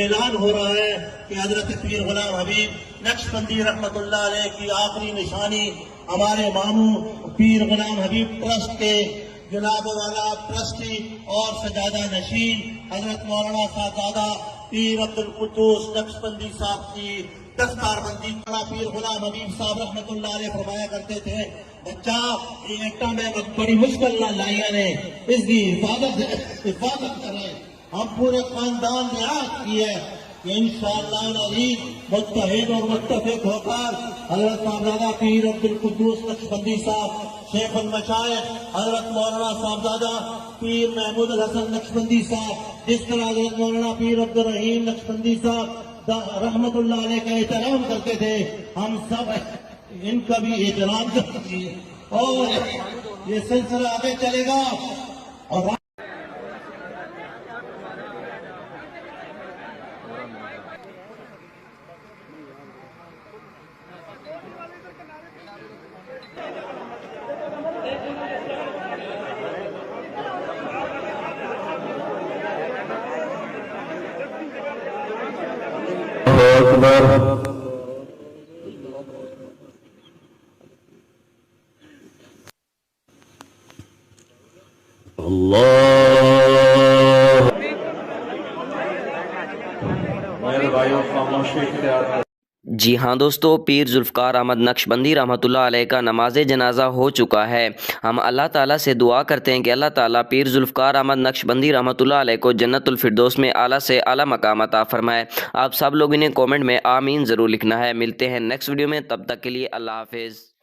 اعلان ہو رہا ہے کہ حضرت پیر غلام حبیب نقشبندی رحمت اللہ علیہ کی آخری نشانی ہمارے ماموں پیر غلام حبیب ٹرسٹ کے جناب والا ٹرسٹی اور سجادہ نشین حضرت مولانا صاحبزادہ پیر عبد القدوس نقشبندی صاحب کی دستار بندی پیر غلام حبیب صاحب رحمت اللہ علیہ فرمایا کرتے تھے، بچہ یہ ایکٹا میں بڑی مشکل نہ لائیا نے اس کی حفاظت کریں. ہم پورے خاندان نے عہد کی ہے کہ انشاءاللہ العزیز متحد اور متفق ہو کر حضرت صاحبزادہ پیر عبد القدوس نقشبندی صاحب، شیخ المشائخ حضرت مولانا صاحبزادہ پیر محمود الحسن نقشبندی صاحب، جس طرح حضرت مولانا پیر عبد الرحیم نقشبندی صاحب رحمت اللہ علیہ کا احترام کرتے تھے، ہم سب ان کا بھی احترام کرتے ہیں اور یہ سلسلہ آگے چلے گا. اور اللہ میرے بھائیوں خاموشی اختیار کریں. جی ہاں دوستو، پیر ذوالفقار احمد نقشبندی رحمۃ اللہ علیہ کا نماز جنازہ ہو چکا ہے. ہم اللہ تعالیٰ سے دعا کرتے ہیں کہ اللہ تعالیٰ پیر ذوالفقار احمد نقشبندی رحمۃ اللہ علیہ کو جنت الفردوس میں اعلیٰ سے اعلیٰ مقام عطا فرمائے. آپ سب لوگوں نے کومنٹ میں آمین ضرور لکھنا ہے. ملتے ہیں نیکسٹ ویڈیو میں، تب تک کے لیے اللہ حافظ.